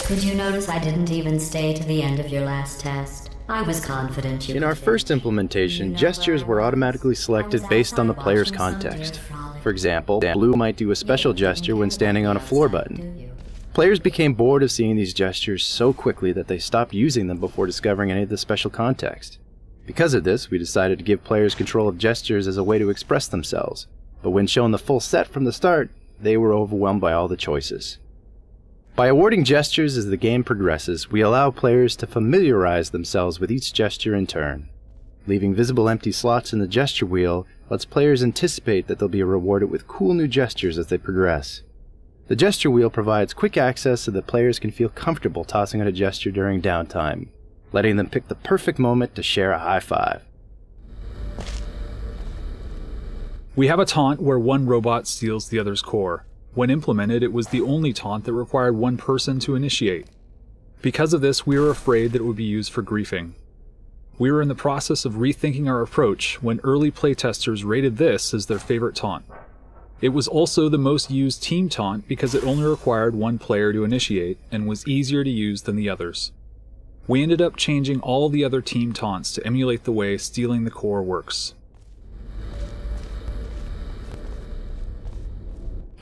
Did you notice I didn't even stay to the end of your last test? I was confident you In could our first finish. implementation, You know gestures where were I was? automatically selected I was based on the outside player's watching some context. deer frolic. For example, blue might do a special You didn't gesture when care standing about on a the floor outside, button. do you? Players became bored of seeing these gestures so quickly that they stopped using them before discovering any of the special context. Because of this, we decided to give players control of gestures as a way to express themselves, but when shown the full set from the start, they were overwhelmed by all the choices. By awarding gestures as the game progresses, we allow players to familiarize themselves with each gesture in turn. Leaving visible empty slots in the gesture wheel lets players anticipate that they'll be rewarded with cool new gestures as they progress. The gesture wheel provides quick access so that players can feel comfortable tossing out a gesture during downtime, letting them pick the perfect moment to share a high five. We have a taunt where one robot steals the other's core. When implemented, it was the only taunt that required one person to initiate. Because of this, we were afraid that it would be used for griefing. We were in the process of rethinking our approach when early playtesters rated this as their favorite taunt. It was also the most used team taunt because it only required one player to initiate and was easier to use than the others. We ended up changing all the other team taunts to emulate the way stealing the core works.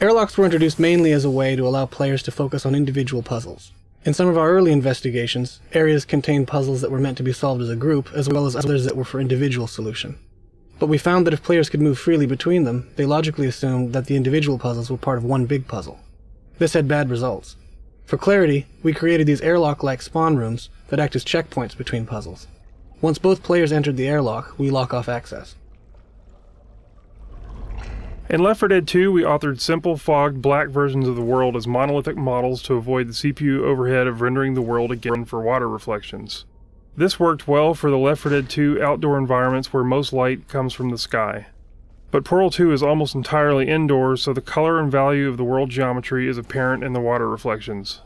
Airlocks were introduced mainly as a way to allow players to focus on individual puzzles. In some of our early investigations, areas contained puzzles that were meant to be solved as a group, as well as others that were for individual solution. But we found that if players could move freely between them, they logically assumed that the individual puzzles were part of one big puzzle. This had bad results. For clarity, we created these airlock-like spawn rooms that act as checkpoints between puzzles. Once both players entered the airlock, we lock off access. In Left 4 Dead 2, we authored simple, fogged, black versions of the world as monolithic models to avoid the CPU overhead of rendering the world again for water reflections. This worked well for the Left 4 Dead 2 outdoor environments where most light comes from the sky. But Portal 2 is almost entirely indoors, so the color and value of the world geometry is apparent in the water reflections.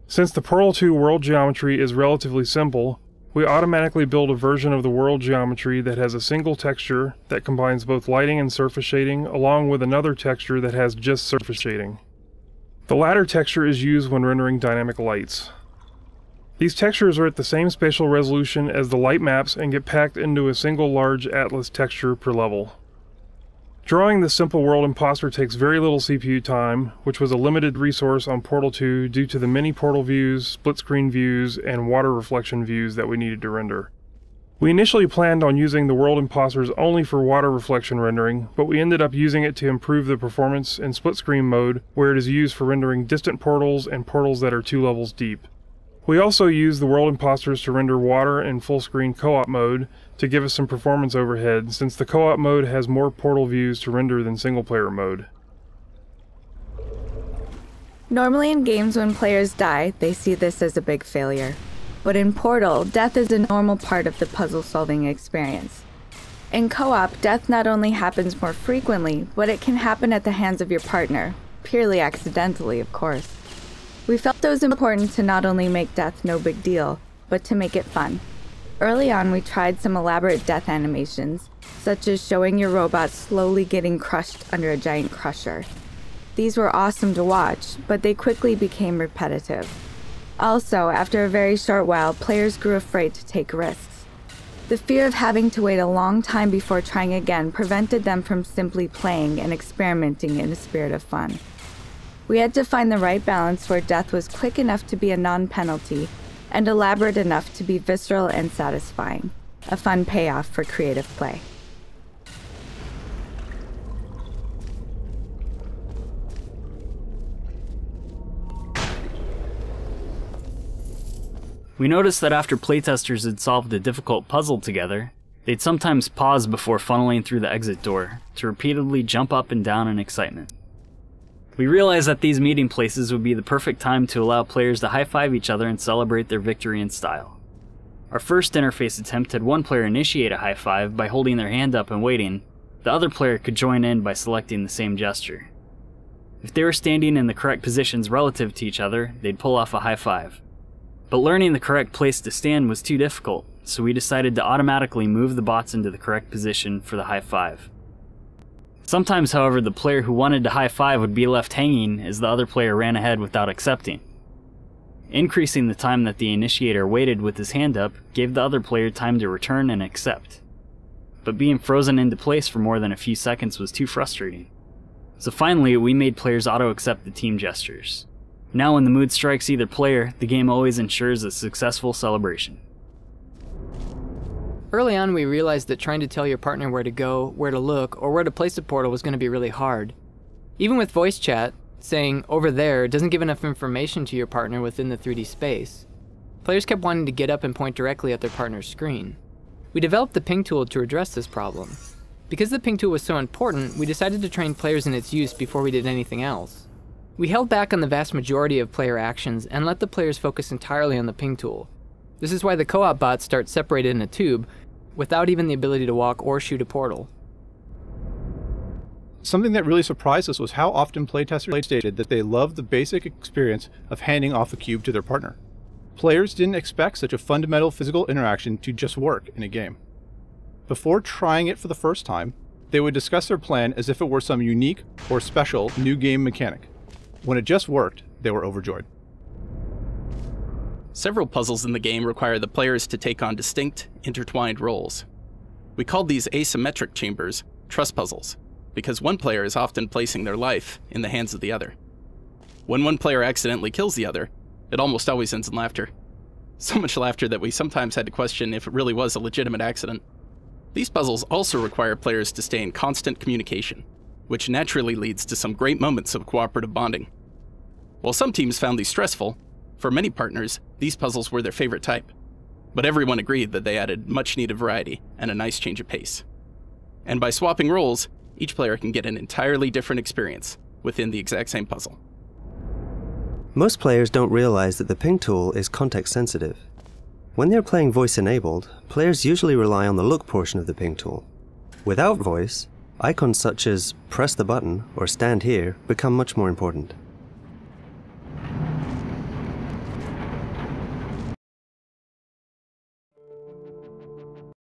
Since the Portal 2 world geometry is relatively simple, we automatically build a version of the world geometry that has a single texture that combines both lighting and surface shading, along with another texture that has just surface shading. The latter texture is used when rendering dynamic lights. These textures are at the same spatial resolution as the light maps and get packed into a single large atlas texture per level. Drawing this simple world imposter takes very little CPU time, which was a limited resource on Portal 2 due to the many portal views, split-screen views, and water reflection views that we needed to render. We initially planned on using the world imposters only for water reflection rendering, but we ended up using it to improve the performance in split-screen mode, where it is used for rendering distant portals and portals that are 2 levels deep. We also used the world imposters to render water in full-screen co-op mode to give us some performance overhead, since the co-op mode has more portal views to render than single-player mode. Normally in games when players die, they see this as a big failure. But in Portal, death is a normal part of the puzzle-solving experience. In co-op, death not only happens more frequently, but it can happen at the hands of your partner, purely accidentally, of course. We felt it was important to not only make death no big deal, but to make it fun. Early on, we tried some elaborate death animations, such as showing your robot slowly getting crushed under a giant crusher. These were awesome to watch, but they quickly became repetitive. Also, after a very short while, players grew afraid to take risks. The fear of having to wait a long time before trying again prevented them from simply playing and experimenting in a spirit of fun. We had to find the right balance where death was quick enough to be a non-penalty and elaborate enough to be visceral and satisfying, a fun payoff for creative play. We noticed that after playtesters had solved a difficult puzzle together, they'd sometimes pause before funneling through the exit door to repeatedly jump up and down in excitement. We realized that these meeting places would be the perfect time to allow players to high-five each other and celebrate their victory in style. Our first interface attempt had one player initiate a high-five by holding their hand up and waiting. The other player could join in by selecting the same gesture. If they were standing in the correct positions relative to each other, they'd pull off a high-five. But learning the correct place to stand was too difficult, so we decided to automatically move the bots into the correct position for the high-five. Sometimes, however, the player who wanted to high-five would be left hanging as the other player ran ahead without accepting. Increasing the time that the initiator waited with his hand up gave the other player time to return and accept. But being frozen into place for more than a few seconds was too frustrating. So finally, we made players auto-accept the team gestures. Now when the mood strikes either player, the game always ensures a successful celebration. Early on, we realized that trying to tell your partner where to go, where to look, or where to place a portal was going to be really hard. Even with voice chat, saying "over there" doesn't give enough information to your partner within the 3D space. Players kept wanting to get up and point directly at their partner's screen. We developed the ping tool to address this problem. Because the ping tool was so important, we decided to train players in its use before we did anything else. We held back on the vast majority of player actions and let the players focus entirely on the ping tool. This is why the co-op bots start separated in a tube, without even the ability to walk or shoot a portal. Something that really surprised us was how often playtesters stated that they loved the basic experience of handing off a cube to their partner. Players didn't expect such a fundamental physical interaction to just work in a game. Before trying it for the first time, they would discuss their plan as if it were some unique or special new game mechanic. When it just worked, they were overjoyed. Several puzzles in the game require the players to take on distinct, intertwined roles. We called these asymmetric chambers trust puzzles, because one player is often placing their life in the hands of the other. When one player accidentally kills the other, it almost always ends in laughter. So much laughter that we sometimes had to question if it really was a legitimate accident. These puzzles also require players to stay in constant communication, which naturally leads to some great moments of cooperative bonding. While some teams found these stressful, for many partners, these puzzles were their favorite type. But everyone agreed that they added much-needed variety and a nice change of pace. And by swapping roles, each player can get an entirely different experience within the exact same puzzle. Most players don't realize that the ping tool is context sensitive. When they're playing voice enabled, players usually rely on the look portion of the ping tool. Without voice, icons such as press the button or stand here become much more important.